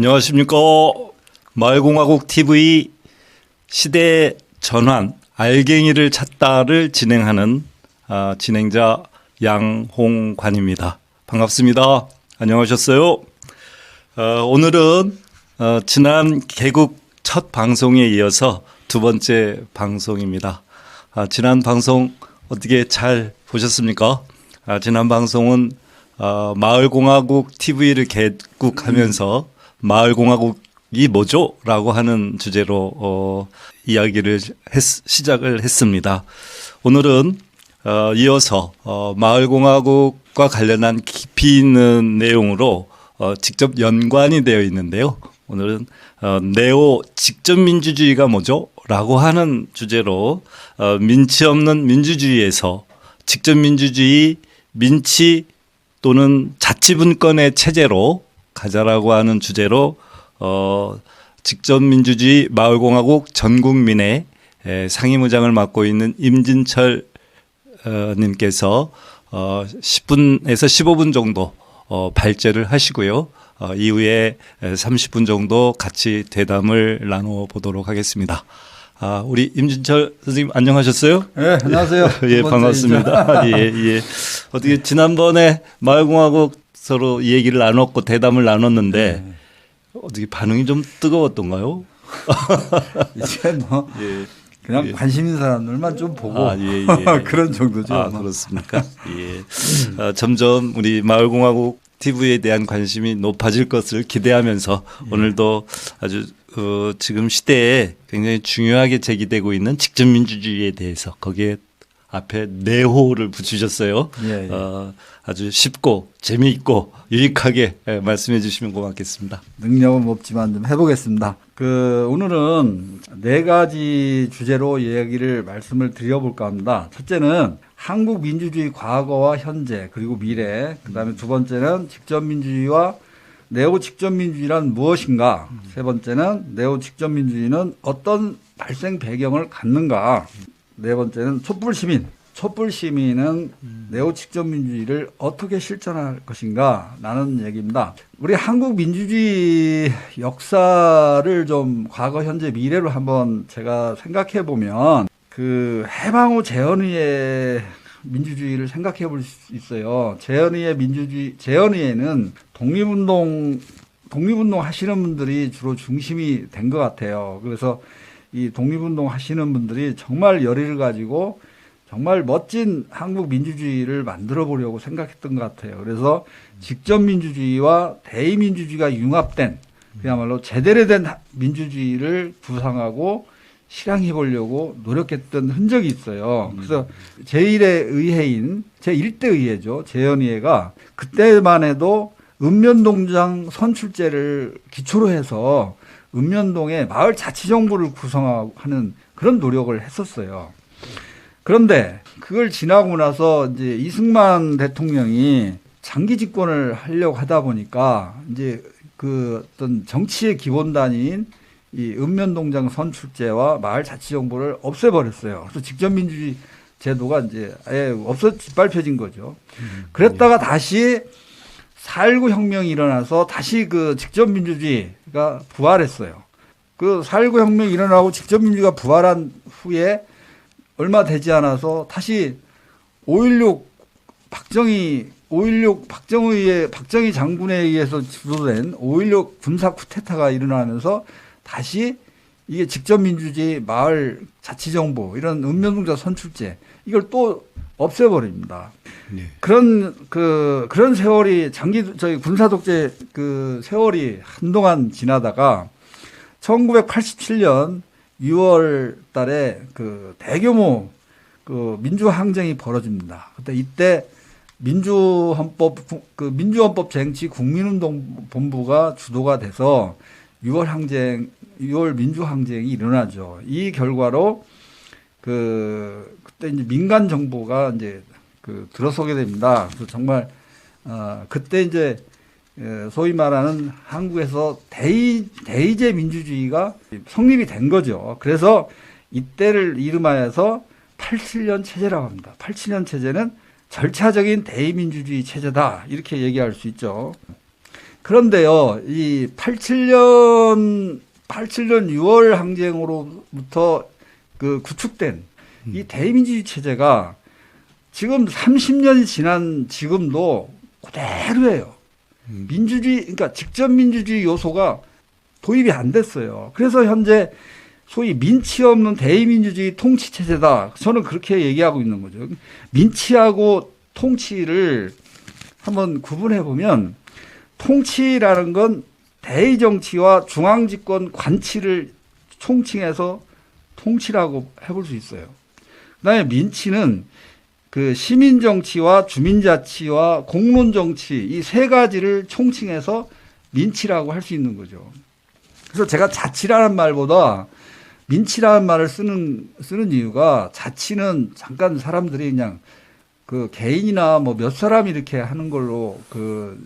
안녕하십니까. 마을공화국 TV 시대 전환 알갱이를 찾다를 진행하는 진행자 양홍관입니다. 반갑습니다. 안녕하셨어요? 오늘은 지난 개국 첫 방송에 이어서 두 번째 방송입니다. 지난 방송 어떻게 잘 보셨습니까? 지난 방송은 마을공화국 TV를 개국하면서 마을공화국이 뭐죠? 라고 하는 주제로 이야기를 시작을 했습니다. 오늘은 이어서 마을공화국과 관련한 깊이 있는 내용으로 직접 연관이 되어 있는데요. 오늘은 네오 직접민주주의가 뭐죠? 라고 하는 주제로 민치 없는 민주주의에서 직접민주주의, 민치 또는 자치분권의 체제로 가자라고 하는 주제로 직접민주주의 마을공화국 전국민의 상임의장을 맡고 있는 임진철 님께서 10분에서 15분 정도 발제를 하시고요. 이후에 30분 정도 같이 대담을 나눠보도록 하겠습니다. 우리 임진철 선생님 안녕하셨어요? 네, 안녕하세요. 예, 반갑습니다. 예. 어떻게 지난번에 마을공화국 서로 얘기를 나눴고 대담을 나눴는데 어떻게 반응이 좀 뜨거웠던가요? 이제 뭐 그냥 관심 있는 사람들만 좀 보고 그런 정도죠. 그렇습니까? 예. 점점 우리 마을공화국 TV에 대한 관심이 높아질 것을 기대하면서 오늘도 아주 지금 시대에 굉장히 중요하게 제기되고 있는 직접민주주의에 대해서 거기에 앞에 네호를 붙이셨어요. 아주 쉽고 재미있고 유익하게 말씀해 주시면 고맙겠습니다. 능력은 없지만 좀 해보겠습니다. 오늘은 네 가지 주제로 말씀을 드려볼까 합니다. 첫째는 한국 민주주의 과거와 현재 그리고 미래, 그다음에 두 번째는 직접민주주의와 네오 직접민주주의란 무엇인가, 세 번째는 네오 직접민주주의는 어떤 발생 배경을 갖는가, 네 번째는 촛불 시민은 네오 직접민주주의를 어떻게 실천할 것인가 라는 얘기입니다. 우리 한국 민주주의 역사를 좀 과거, 현재, 미래로 한번 제가 생각해 보면 해방 후 재헌위의 민주주의를 생각해 볼 수 있어요. 재헌위에는 독립운동 하시는 분들이 주로 중심이 된 것 같아요. 그래서 이 독립운동 하시는 분들이 정말 열의를 가지고 정말 멋진 한국 민주주의를 만들어 보려고 생각했던 것 같아요. 그래서 직접민주주의와 대의민주주의가 융합된 그야말로 제대로 된 민주주의를 구상하고 실행해 보려고 노력했던 흔적이 있어요. 그래서 제1대 의회죠. 재헌의회가 그때만 해도 읍면동장 선출제를 기초로 해서 읍면동에 마을 자치정부를 구성하는 그런 노력을 했었어요. 그런데 그걸 지나고 나서 이제 이승만 대통령이 장기 집권을 하려고 하다 보니까 이제 어떤 정치의 기본단위인 이 읍면동장 선출제와 마을 자치정부를 없애버렸어요. 그래서 직접민주주의 제도가 이제 아예 짓밟혀진 거죠. 그랬다가 다시 4.19 혁명이 일어나서 다시 직접민주주의가 부활했어요. 4.19 혁명이 일어나고 직접민주주의가 부활한 후에 얼마 되지 않아서 다시 5.16 박정희 장군에 의해서 주도된 5.16 군사 쿠데타가 일어나면서 다시 이게 직접민주주의, 마을 자치정부, 이런 읍면동장 선출제, 이걸 또 없애버립니다. 그런 세월이 저희 군사독재 세월이 한동안 지나다가 1987년 6월 달에 대규모 민주항쟁이 벌어집니다. 이때 민주헌법 쟁취 국민운동본부가 주도가 돼서 6월 민주항쟁이 일어나죠. 이 결과로 그때 이제 민간 정부가 이제 들어서게 됩니다. 그래서 정말 그때 이제 소위 말하는 한국에서 대의제 민주주의가 성립이 된 거죠. 그래서 이때를 이름하여서 87년 체제라고 합니다. 87년 체제는 절차적인 대의민주주의 체제다, 이렇게 얘기할 수 있죠. 그런데요, 이 87년 6월 항쟁으로부터 그 구축된 이 대의민주주의 체제가 지금 30년이 지난 지금도 그대로예요. 민주주의, 그러니까 직접 민주주의 요소가 도입이 안 됐어요. 그래서 현재 소위 민치 없는 대의민주주의 통치체제다. 저는 그렇게 얘기하고 있는 거죠. 민치하고 통치를 한번 구분해 보면 통치라는 건 대의정치와 중앙집권 관치를 총칭해서 통치라고 해볼 수 있어요. 그다음에 민치는 그 시민정치와 주민자치와 공론정치 이 세 가지를 총칭해서 민치라고 할 수 있는 거죠. 그래서 제가 자치라는 말보다 민치라는 말을 쓰는 이유가 자치는 잠깐 사람들이 그냥 그 개인이나 뭐 몇 사람 이렇게 하는 걸로 그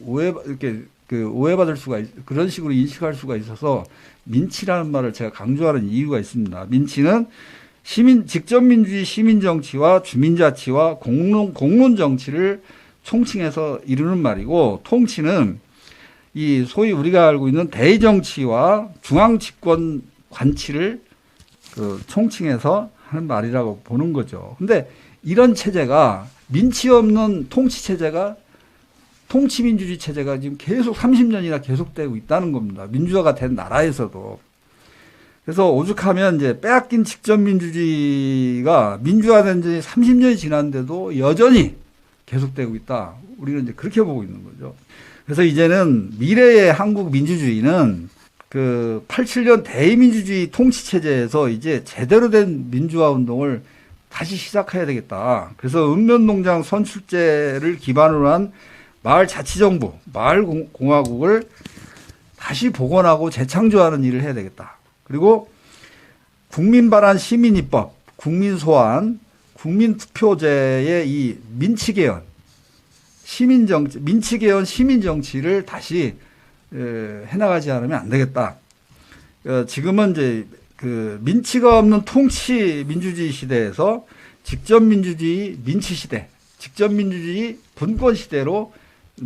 오해받을 수가 그런 식으로 인식할 수가 있어서 민치라는 말을 제가 강조하는 이유가 있습니다. 민치는 직접민주주의 시민정치와 주민자치와 공론정치를 총칭해서 이루는 말이고, 통치는 이 소위 우리가 알고 있는 대의정치와 중앙집권 관치를 그 총칭해서 하는 말이라고 보는 거죠. 근데 이런 체제가 민치 없는 통치체제가 통치민주주의 체제가 지금 계속 30년이나 계속되고 있다는 겁니다. 민주화가 된 나라에서도. 그래서 오죽하면 이제 빼앗긴 직접민주주의가 민주화된 지 30년이 지났는데도 여전히 계속되고 있다. 우리는 이제 그렇게 보고 있는 거죠. 그래서 이제는 미래의 한국 민주주의는 그 87년 대의민주주의 통치체제에서 이제 제대로 된 민주화 운동을 다시 시작해야 되겠다. 그래서 읍면농장 선출제를 기반으로 한 마을자치정부, 마을공화국을 다시 복원하고 재창조하는 일을 해야 되겠다. 그리고 국민발안 시민입법, 국민소환, 국민투표제의 이 민치개헌, 시민정치, 민치개헌 시민정치를 다시 해나가지 않으면 안 되겠다. 지금은 이제 그 민치가 없는 통치 민주주의 시대에서 직접민주주의 민치 시대, 직접민주주의 분권 시대로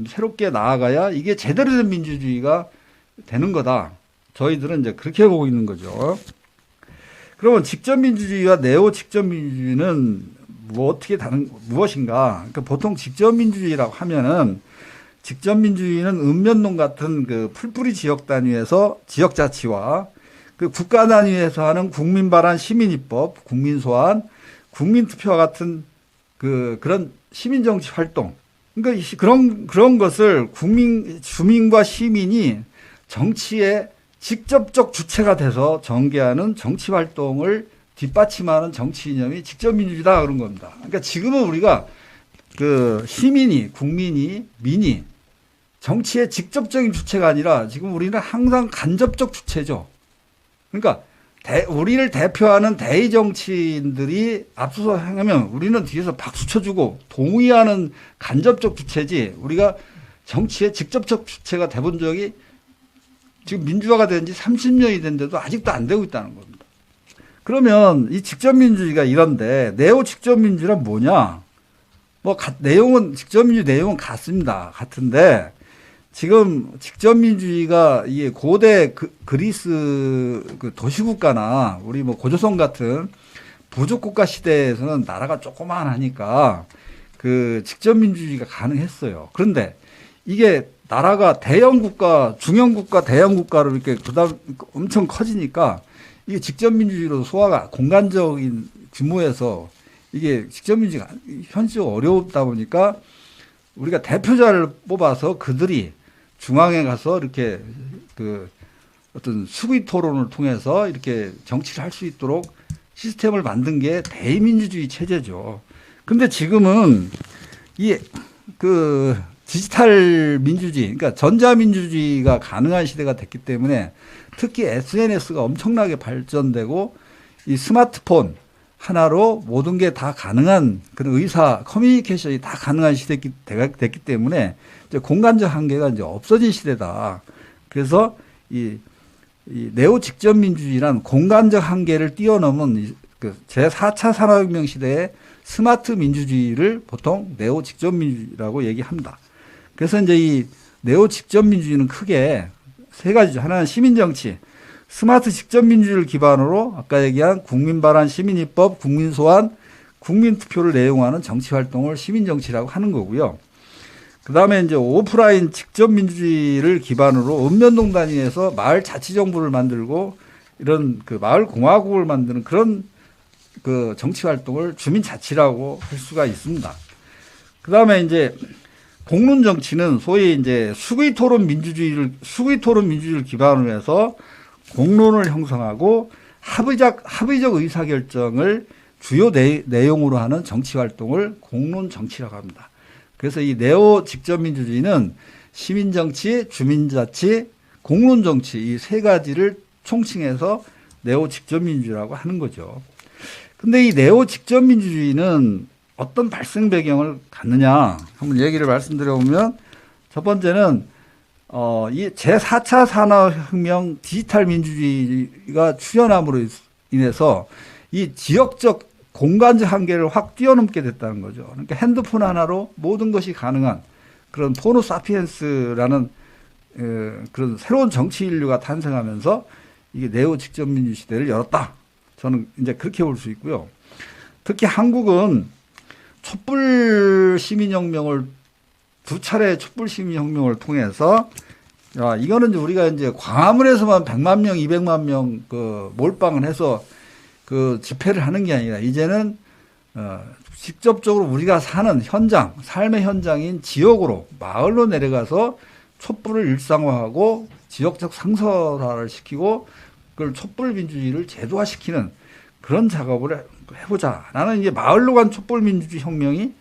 새롭게 나아가야 이게 제대로 된 민주주의가 되는 거다. 저희들은 이제 그렇게 보고 있는 거죠. 그러면 직접민주주의와 네오 직접민주주의는 무엇인가? 그러니까 보통 직접민주주의라고 하면은 직접민주주의는 읍면동 같은 그 풀뿌리 지역 단위에서 지역자치와 그 국가 단위에서 하는 국민발안 시민입법, 국민소환, 국민투표와 같은 그런 시민정치 활동. 그러니까 그런 것을 주민과 시민이 정치의 직접적 주체가 돼서 전개하는 정치 활동을 뒷받침하는 정치 이념이 직접민주주의다 그런 겁니다. 그러니까 지금은 우리가 그 시민이, 국민이, 민이 정치의 직접적인 주체가 아니라 지금 우리는 항상 간접적 주체죠. 그러니까 우리를 대표하는 대의 정치인들이 앞서서 행하면 우리는 뒤에서 박수 쳐주고 동의하는 간접적 주체지 우리가 정치의 직접적 주체가 돼본 적이 지금 민주화가 된 지 30년이 됐는데도 아직도 안 되고 있다는 겁니다. 그러면 이 직접민주주의가 이런데 네오 직접민주주의란 뭐냐? 직접민주주의 내용은 같은데 지금 직접민주주의가 이게 고대 그리스 그 도시국가나 우리 뭐 고조선 같은 부족국가 시대에서는 나라가 조그만하니까 그 직접민주주의가 가능했어요. 그런데 이게 나라가 대형국가, 중형국가, 대형국가로 이렇게 엄청 커지니까 이게 직접민주주의로 소화가 공간적인 규모에서 이게 직접민주주의가 현실적으로 어렵다 보니까 우리가 대표자를 뽑아서 그들이 중앙에 가서 이렇게 그 어떤 수의 토론을 통해서 이렇게 정치를 할 수 있도록 시스템을 만든 게 대의민주주의 체제죠. 근데 지금은 그 디지털 민주주의, 그러니까 전자민주주의가 가능한 시대가 됐기 때문에 특히 SNS가 엄청나게 발전되고 이 스마트폰 하나로 모든 게 다 가능한 그런 커뮤니케이션이 다 가능한 시대가 됐기 때문에 이제 공간적 한계가 이제 없어진 시대다. 그래서 이 네오 직접민주주의란 공간적 한계를 뛰어넘은 그 제4차 산업혁명 시대의 스마트 민주주의를 보통 네오 직접민주주의라고 얘기합니다. 그래서 이제 이 네오 직접민주주의는 크게 세 가지죠. 하나는 시민정치, 스마트 직접민주주의를 기반으로 아까 얘기한 국민발안, 시민입법, 국민소환, 국민투표를 내용하는 정치활동을 시민정치라고 하는 거고요. 그 다음에 이제 오프라인 직접민주주의를 기반으로 읍면동 단위에서 마을 자치정부를 만들고 이런 그 마을 공화국을 만드는 그런 그 정치활동을 주민자치라고 할 수가 있습니다. 그 다음에 이제 공론 정치는 소위 이제 수의 토론 민주주의를 기반으로 해서 공론을 형성하고 합의적 의사결정을 주요 내용으로 하는 정치 활동을 공론 정치라고 합니다. 그래서 이 네오 직접민주주의는 시민정치, 주민자치, 공론정치 이 세 가지를 총칭해서 네오 직접민주주의라고 하는 거죠. 근데 이 네오 직접민주주의는 어떤 발생 배경을 갖느냐 한번 얘기를 말씀드려보면 첫 번째는 이 제4차 산업혁명 디지털 민주주의가 출현함으로 인해서 이 지역적 공간적 한계를 확 뛰어넘게 됐다는 거죠. 그러니까 핸드폰 하나로 모든 것이 가능한 그런 포노 사피엔스라는 그런 새로운 정치 인류가 탄생하면서 이게 네오 직접민주 시대를 열었다. 저는 이제 그렇게 볼 수 있고요. 특히 한국은 촛불 시민혁명을 두 차례 촛불 시민혁명을 통해서 이거는 우리가 이제 광화문에서만 100만 명, 200만 명 그 몰빵을 해서 그 집회를 하는 게 아니라 이제는 직접적으로 우리가 사는 현장, 삶의 현장인 지역으로 마을로 내려가서 촛불을 일상화하고 지역적 상설화를 시키고 그걸 촛불 민주주의를 제도화시키는 그런 작업을 해보자. 나는 이제 마을로 간 촛불 민주주의 혁명이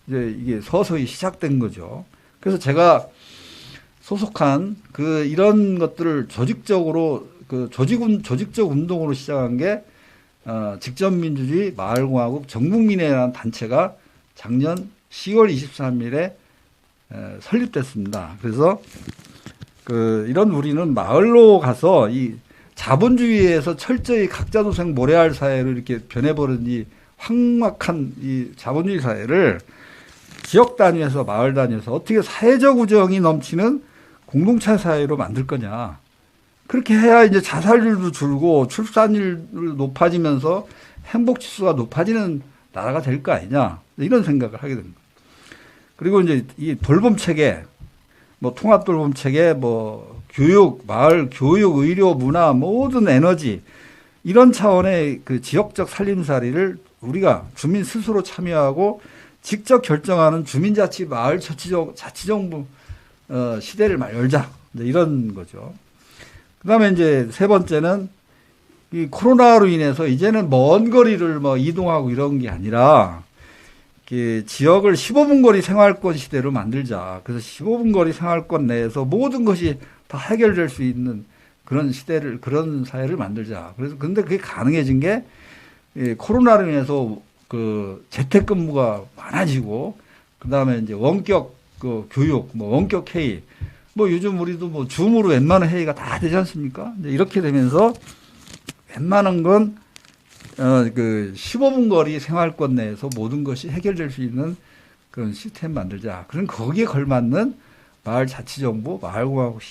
이제 이게 서서히 시작된 거죠. 그래서 제가 소속한 이런 것들을 조직적으로 조직적 운동으로 시작한 게 직접민주주의 마을공화국 전국민회라는 단체가 작년 10월 23일에 설립됐습니다. 그래서 이런 우리는 마을로 가서 이 자본주의에서 철저히 각자도생 모래알 사회로 이렇게 변해버린 이 황막한 이 자본주의 사회를 지역 단위에서 마을 단위에서 어떻게 사회적 우정이 넘치는 공동체 사회로 만들 거냐. 그렇게 해야 이제 자살률도 줄고 출산율도 높아지면서 행복 지수가 높아지는 나라가 될 거 아니냐. 이런 생각을 하게 됩니다. 그리고 이제 이 돌봄 체계, 뭐 통합 돌봄 체계, 뭐 교육, 마을 교육, 의료, 문화, 모든 에너지 이런 차원의 그 지역적 살림살이를 우리가 주민 스스로 참여하고 직접 결정하는 주민자치 마을 자치정부 시대를 열자. 이런 거죠. 그 다음에 이제 세 번째는 이 코로나로 인해서 이제는 먼 거리를 뭐 이동하고 이런 게 아니라 지역을 15분 거리 생활권 시대로 만들자. 그래서 15분 거리 생활권 내에서 모든 것이 다 해결될 수 있는 그런 시대를, 그런 사회를 만들자. 그래서 근데 그게 가능해진 게 코로나로 인해서 재택근무가 많아지고, 그 다음에 이제 원격 교육, 뭐 원격 회의, 뭐 요즘 우리도 뭐 줌으로 웬만한 회의가 다 되지 않습니까? 이렇게 되면서 웬만한 건 15분 거리 생활권 내에서 모든 것이 해결될 수 있는 그런 시스템 만들자. 그럼 거기에 걸맞는 마을 자치정부, 마을공화국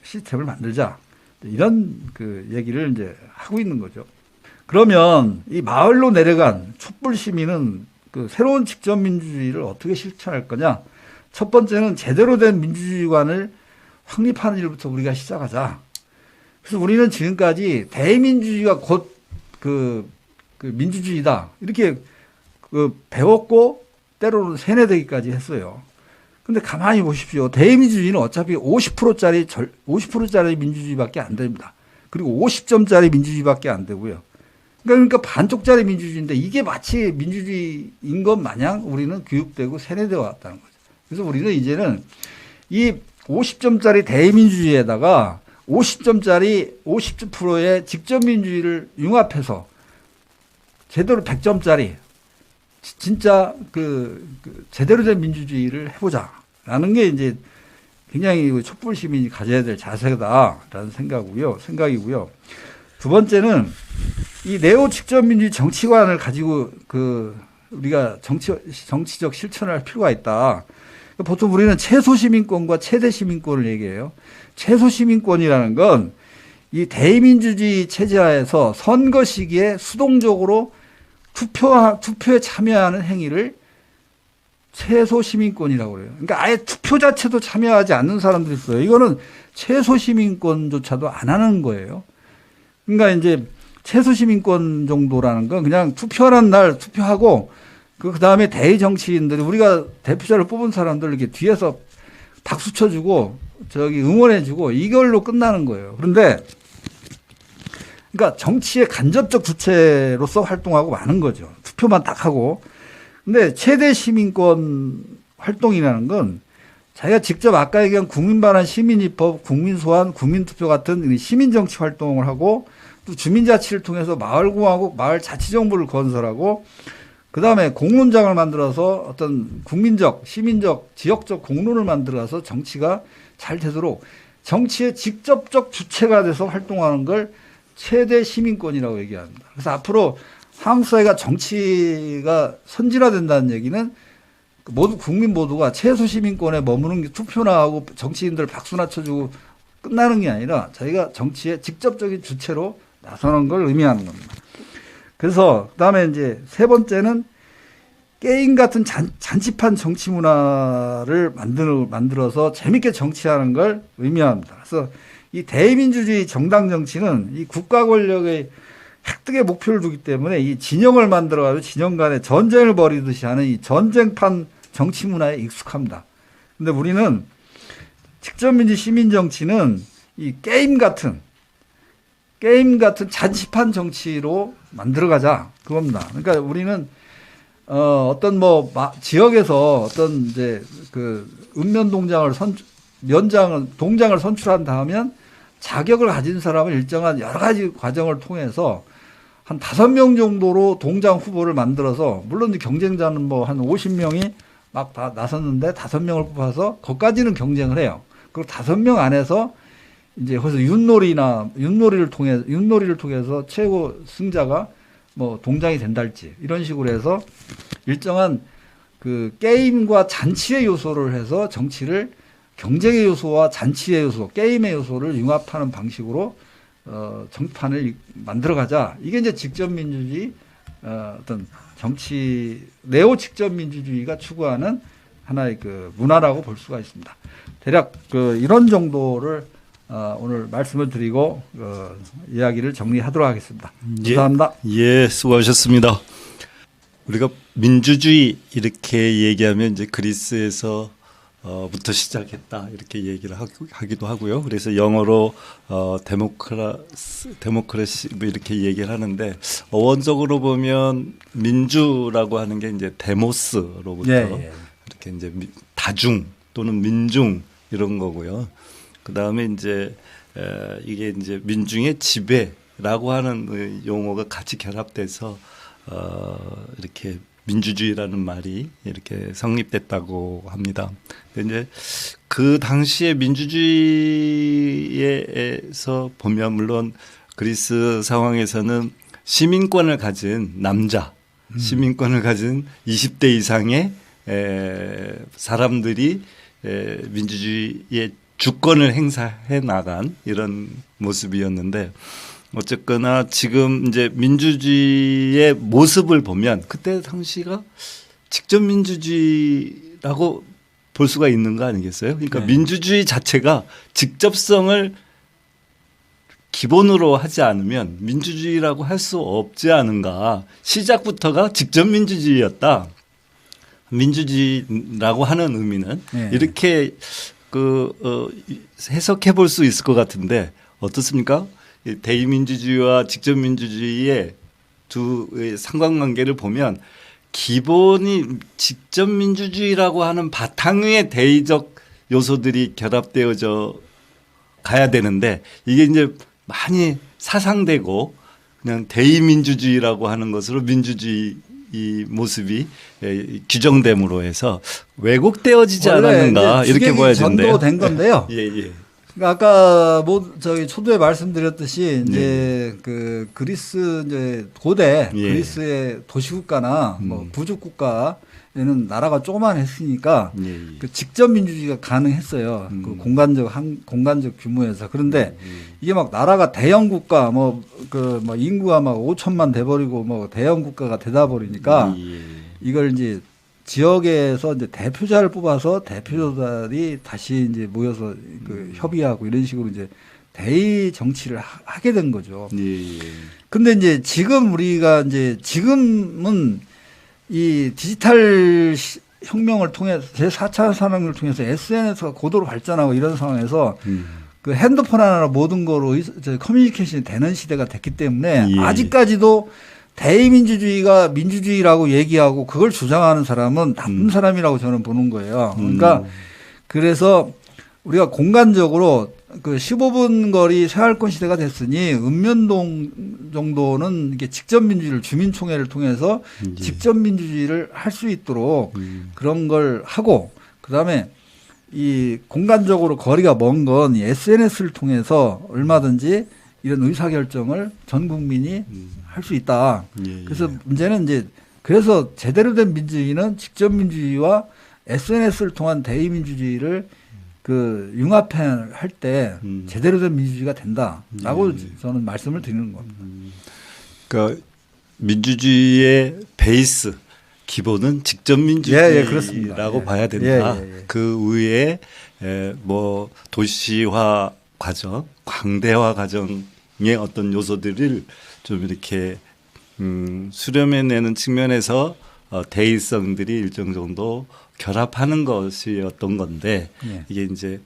시스템을 만들자. 이런 얘기를 이제 하고 있는 거죠. 그러면 이 마을로 내려간 촛불 시민은 새로운 직접민주주의를 어떻게 실천할 거냐? 첫 번째는 제대로 된 민주주의관을 확립하는 일부터 우리가 시작하자. 그래서 우리는 지금까지 대민주주의가 곧 민주주의다. 이렇게 배웠고 때로는 세뇌되기까지 했어요. 근데 가만히 보십시오. 대민주주의는 어차피 50%짜리 민주주의밖에 안 됩니다. 그리고 50점짜리 민주주의밖에 안 되고요. 그러니까 반쪽짜리 민주주의인데 이게 마치 민주주의인 것 마냥 우리는 교육되고 세뇌되어 왔다는 거죠. 그래서 우리는 이제는 이 50점짜리 대민주주의에다가 50%의 직접민주주의를 융합해서 제대로 100점짜리 진짜 제대로 된 민주주의를 해보자라는 게 이제 굉장히 촛불 시민이 가져야 될 자세다라는 생각이고요. 두 번째는 이 네오 직접민주주의 정치관을 가지고 우리가 정치적 실천을 할 필요가 있다. 보통 우리는 최소 시민권과 최대 시민권을 얘기해요. 최소 시민권이라는 건 이 대의민주주의 체제하에서 선거 시기에 수동적으로 투표에 참여하는 행위를 최소 시민권이라고 그래요. 그러니까 아예 투표 자체도 참여하지 않는 사람들이 있어요. 이거는 최소 시민권조차도 안 하는 거예요. 그러니까 이제 최소 시민권 정도라는 건 그냥 투표하는 날 투표하고 그 다음에 대의 정치인들이 우리가 대표자를 뽑은 사람들 이렇게 뒤에서 박수 쳐주고 저기 응원해주고 이걸로 끝나는 거예요. 그런데 그러니까 정치의 간접적 주체로서 활동하고 마는 거죠. 투표만 딱 하고. 근데 최대 시민권 활동이라는 건 자기가 직접 아까 얘기한 국민반환 시민입법, 국민소환, 국민투표 같은 시민정치 활동을 하고 또 주민자치를 통해서 마을공화국, 마을자치정부를 건설하고 그다음에 공론장을 만들어서 어떤 국민적, 시민적, 지역적 공론을 만들어서 정치가 잘 되도록 정치의 직접적 주체가 돼서 활동하는 걸 최대 시민권이라고 얘기합니다. 그래서 앞으로 한국 사회가 정치가 선진화된다는 얘기는 모두 국민 모두가 최소 시민권에 머무는 게 투표나 하고 정치인들 박수나 쳐주고 끝나는 게 아니라 자기가 정치의 직접적인 주체로 나서는 걸 의미하는 겁니다. 그래서 그다음에 이제 세 번째는 게임 같은 잔치판 정치 문화를 만들어서 재밌게 정치하는 걸 의미합니다. 그래서 이 대의민주주의 정당 정치는 이 국가 권력의 획득의 목표를 두기 때문에 이 진영을 만들어가지고 진영 간에 전쟁을 벌이듯이 하는 이 전쟁판 정치 문화에 익숙합니다. 근데 우리는 직접민주 시민정치는 이 게임 같은 잔치판 정치로 만들어가자 그겁니다. 그러니까 우리는 어떤 지역에서 어떤 이제 그 동장을 선출한다 하면 자격을 가진 사람을 일정한 여러 가지 과정을 통해서 한 5명 정도로 동장 후보를 만들어서 물론 경쟁자는 한 50명이 막 다 나섰는데 5명을 뽑아서 거기까지는 경쟁을 해요. 그리고 5명 안에서 이제 거기서 윷놀이를 통해서 최고 승자가 동장이 된달지 이런 식으로 해서 일정한 그 게임과 잔치의 요소를 해서 정치를 경쟁의 요소와 잔치의 요소, 게임의 요소를 융합하는 방식으로 정판을 만들어가자. 이게 이제 직접민주주의 어떤 정치 네오 직접민주주의가 추구하는 하나의 그 문화라고 볼 수가 있습니다. 대략 이런 정도를 오늘 말씀을 드리고 이야기를 정리하도록 하겠습니다. 감사합니다. 예, 수고하셨습니다. 우리가 민주주의 이렇게 얘기하면 이제 그리스에서 부터 시작했다 이렇게 얘기를 하기도 하고요. 그래서 영어로 데모크라시 뭐 이렇게 얘기를 하는데 어원적으로 보면 민주라고 하는 게 이제 데모스로부터 이렇게 이제 다중 또는 민중 이런 거고요. 그 다음에 이제 이게 이제 민중의 지배라고 하는 용어가 같이 결합돼서 이렇게 민주주의라는 말이 이렇게 성립됐다고 합니다. 근데 이제 그 당시에 민주주의에서 보면 물론 그리스 상황에서는 시민권을 가진 남자, 시민권을 가진 20대 이상의 사람들이 민주주의의 주권을 행사해 나간 이런 모습이었는데 어쨌거나 지금 이제 민주주의의 모습을 보면 그때 당시가 직접 민주주의라고 볼 수가 있는 거 아니겠어요? 그러니까 민주주의 자체가 직접성을 기본으로 하지 않으면 민주주의라고 할 수 없지 않은가. 시작부터가 직접 민주주의였다. 민주주의라고 하는 의미는 이렇게 해석해 볼 수 있을 것 같은데 어떻습니까? 대의민주주의와 직접민주주의의 두 상관관계를 보면 기본이 직접민주주의라고 하는 바탕 위에 대의적 요소들이 결합되어져 가야 되는데 이게 이제 많이 사상되고 그냥 대의민주주의라고 하는 것으로 민주주의 이 모습이 규정됨으로 해서 왜곡되어지지 않았는가 이렇게 봐야 되는데요. 전도된 건데요. 예. 그러니까 아까 뭐 저기 초두에 말씀드렸듯이 이제 그 그리스 이제 고대 예. 그리스의 도시국가나 뭐 부족국가에는 나라가 조그만했으니까 그 직접 민주주의가 가능했어요. 그 공간적 규모에서. 그런데 이게 막 나라가 대형 국가 뭐 인구가 막 5천만 돼버리고 뭐 대형 국가가 되다 버리니까 이걸 이제 지역에서 이제 대표자를 뽑아서 대표자들이 다시 이제 모여서 그 협의하고 이런 식으로 이제 대의 정치를 하게 된 거죠. 근데 이제 지금 우리가 이제 지금은 이 디지털 혁명을 통해서 제4차 산업을 통해서 SNS가 고도로 발전하고 이런 상황에서 그 핸드폰 하나로 모든 거로 커뮤니케이션이 되는 시대가 됐기 때문에 아직까지도 대의민주주의가 민주주의라고 얘기하고 그걸 주장하는 사람은 나쁜 사람이라고 저는 보는 거예요. 그러니까 그래서 우리가 공간적으로 그 15분 거리 생활권 시대가 됐으니 읍면동 정도는 이게 직접 민주주의를 주민총회를 통해서 직접 민주주의를 할 수 있도록 그런 걸 하고 그다음에 이 공간적으로 거리가 먼 건 SNS를 통해서 얼마든지 이런 의사결정을 전 국민이 할 수 있다. 그래서 문제는 이제 그래서 제대로 된 민주주의는 직접 민주주의와 SNS를 통한 대의민주주의를 그 융합할 때 제대로 된 민주주의가 된다라고 저는 말씀을 드리는 겁니다. 그러니까 민주주의의 베이스 기본은 직접 민주주의라고 봐야 된다. 그 위에 뭐 도시화 과정, 광대화 과정의 어떤 요소들을 좀 이렇게 수렴해내는 측면에서 대의성들이 일정 정도 결합하는 것이 어떤 건데 이게 이제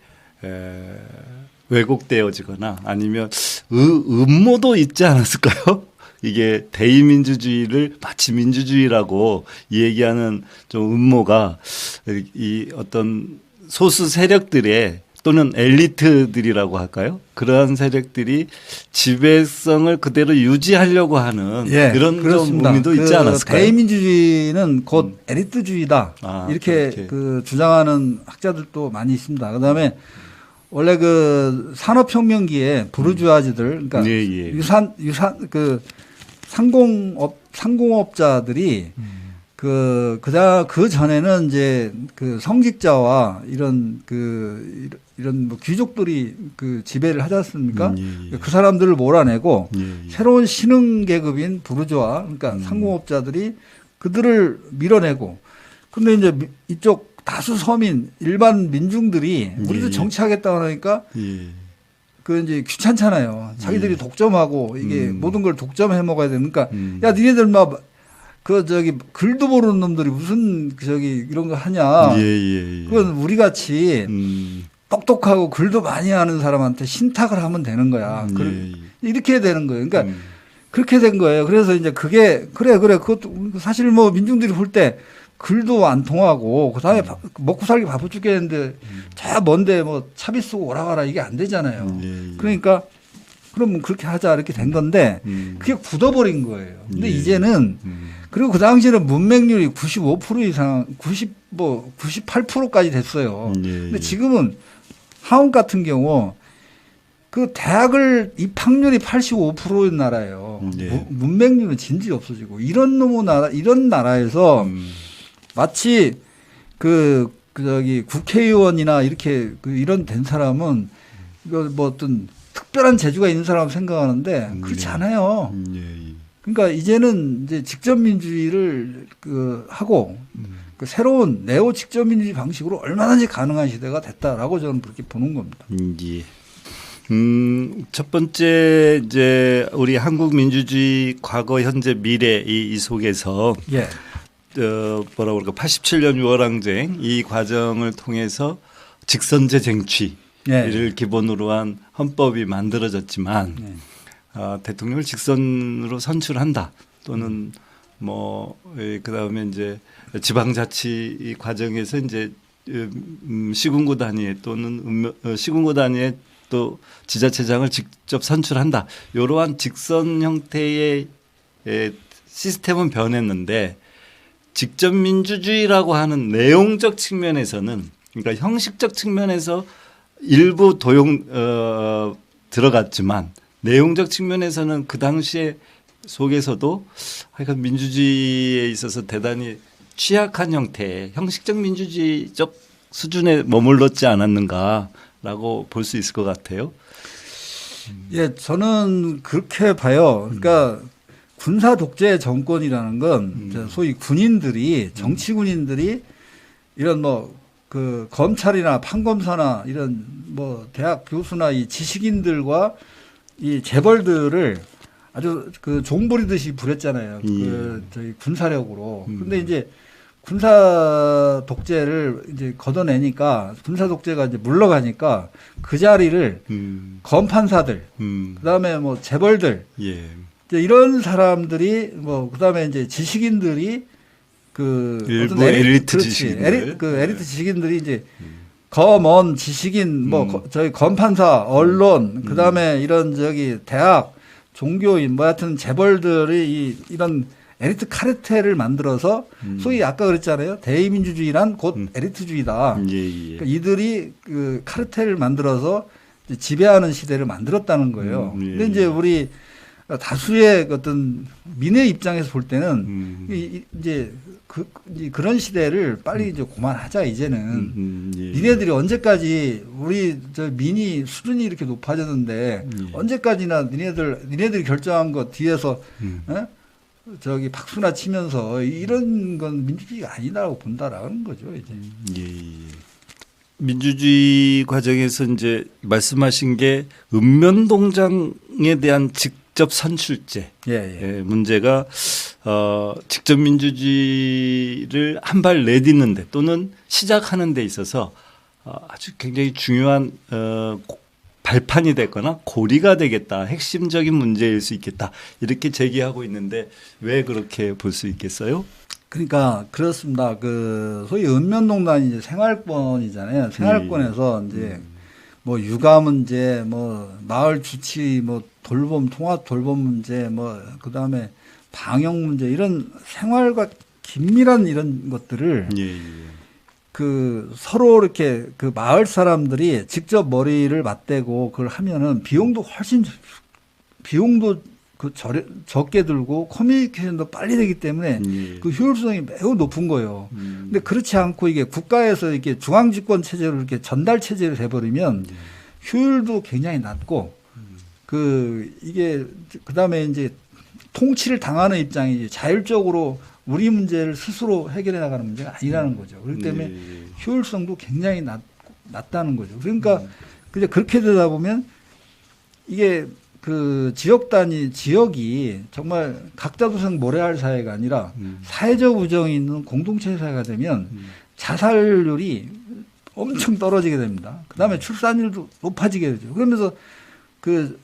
왜곡되어지거나 아니면 음모도 있지 않았을까요? 이게 대의민주주의를 마치 민주주의라고 얘기하는 좀 음모가 이 어떤 소수 세력들의 또는 엘리트들이라고 할까요? 그러한 세력들이 지배성을 그대로 유지하려고 하는 이런 좀 의미도 있지 않았을까요? 대의민주주의는 곧 엘리트주의다. 이렇게 그 주장하는 학자들도 많이 있습니다. 그다음에 원래 그 산업혁명기에 부르주아지들, 그러니까 유산 그 상공업자들이 그 전에는 이제 그 성직자와 이런 뭐 귀족들이 그 지배를 하지 않습니까? 그 사람들을 몰아내고 새로운 신흥 계급인 부르주아, 그러니까 상공업자들이 그들을 밀어내고 근데 이제 이쪽 다수 서민, 일반 민중들이 우리도 정치하겠다 그러니까 그 이제 귀찮잖아요. 자기들이 독점하고 이게 모든 걸 독점해 먹어야 되니까 야 니네들 막 그 저기 글도 모르는 놈들이 무슨 저기 이런 거 하냐. 그건 우리 같이 똑똑하고 글도 많이 하는 사람한테 신탁을 하면 되는 거야. 이렇게 되는 거예요. 그러니까 그렇게 된 거예요. 그래서 이제 그게 그래 그것도 사실 뭐 민중들이 볼 때 글도 안 통하고 그다음에 먹고 살기 바빠 죽겠는데 저 먼데 뭐 차비 쓰고 오라가라 이게 안 되잖아요. 그러니까 그럼 그렇게 하자 이렇게 된 건데 그게 굳어버린 거예요. 근데 이제는 그리고 그 당시에는 문맹률이 95% 이상 98%까지 됐어요. 근데 지금은 한국 같은 경우 그 대학을 입학률이 85%인 나라예요. 문맹률은 진지 없어지고 이런 이런 나라에서 마치 저기 국회의원이나 이렇게 이런 된 사람은 이거 뭐 어떤 특별한 재주가 있는 사람 생각하는데 그렇지 않아요. 그러니까 이제는 이제 직접 민주주의를 하고 그 새로운 네오 직접 민주주의 방식으로 얼마든지 가능한 시대가 됐다라고 저는 그렇게 보는 겁니다. 첫 번째 이제 우리 한국 민주주의 과거, 현재, 미래 이 속에서 뭐라고 그럴까 87년 유월항쟁 이 과정을 통해서 직선제 쟁취를 기본으로 한 헌법이 만들어졌지만 대통령을 직선으로 선출한다 또는 뭐 그다음에 이제 지방자치 과정에서 이제 시군구 단위에 또는 시군구 단위에 또 지자체장을 직접 선출한다. 이러한 직선 형태의 시스템은 변했는데 직접 민주주의라고 하는 내용적 측면에서는 그러니까 형식적 측면에서 일부 도용 들어갔지만 내용적 측면에서는 그 당시에 속에서도 하여간 민주주의에 있어서 대단히 취약한 형태의 형식적 민주주의적 수준에 머물렀지 않았는가라고 볼 수 있을 것 같아요. 예, 저는 그렇게 봐요. 그러니까 군사 독재 정권이라는 건 소위 군인들이 정치 군인들이 이런 뭐 그 검찰이나 판검사나 이런 뭐 대학 교수나 이 지식인들과 이 재벌들을 아주 그 종부리듯이 부렸잖아요. 그 저희 군사력으로. 근데 이제 군사 독재를 이제 걷어내니까 군사 독재가 이제 물러가니까 그 자리를 검판사들, 그다음에 뭐 재벌들, 예. 이제 이런 사람들이 뭐 그다음에 이제 지식인들이 그 일부 어떤 엘리트 그렇지. 지식인들. 엘리트 지식인들이 이제 검언 지식인 뭐 저희 검판사 언론 그다음에 이런 저기 대학 종교인 뭐 하여튼 재벌들이 이런 엘리트 카르텔을 만들어서 소위 아까 그랬잖아요. 대의민주주의란 곧 엘리트주의다. 그러니까 이들이 그 카르텔을 만들어서 이제 지배하는 시대를 만들었다는 거예요. 근데 이제 우리 다수의 어떤 민의 입장에서 볼 때는 이제 그런 시대를 빨리 이제 그만하자 이제는. 니네들이 언제까지 우리 저 민이 수준이 이렇게 높아졌는데 언제까지나 니네들이 결정한 거 뒤에서 저기 박수나 치면서 이런 건 민주주의가 아니다라고 본다라는 거죠 이제. 민주주의 과정에서 이제 말씀하신 게 읍면동장에 대한 직접 선출제 문제가 직접 민주주의를 한 발 내딛는데 또는 시작하는 데 있어서 아주 굉장히 중요한 발판이 됐거나 고리가 되겠다. 핵심적인 문제일 수 있겠다. 이렇게 제기하고 있는데 왜 그렇게 볼 수 있겠어요? 그러니까 그렇습니다. 그 소위 읍면동단이 이제 생활권이잖아요. 생활권에서 이제 뭐 육아 문제, 뭐 마을 주치, 뭐 돌봄 통합 돌봄 문제, 뭐 그다음에 방역 문제 이런 생활과 긴밀한 이런 것들을 그 서로 이렇게 그 마을 사람들이 직접 머리를 맞대고 그걸 하면은 비용도 그 적게 들고 커뮤니케이션도 빨리 되기 때문에 그 효율성이 매우 높은 거예요. 근데 그렇지 않고 이게 국가에서 이렇게 중앙집권 체제로 이렇게 전달 체제를 해버리면 효율도 굉장히 낮고 이게 그다음에 이제 통치를 당하는 입장이 자율적으로 우리 문제를 스스로 해결해 나가는 문제가 아니라는 거죠. 그렇기 때문에 효율성도 굉장히 낮다는 거죠. 그러니까 이제 그렇게 되다 보면 이게 그 지역이 정말 각자 도생 모래알 사회가 아니라 사회적 우정이 있는 공동체 사회가 되면 자살률이 엄청 떨어지게 됩니다. 그다음에 출산율도 높아지게 되죠. 그러면서 그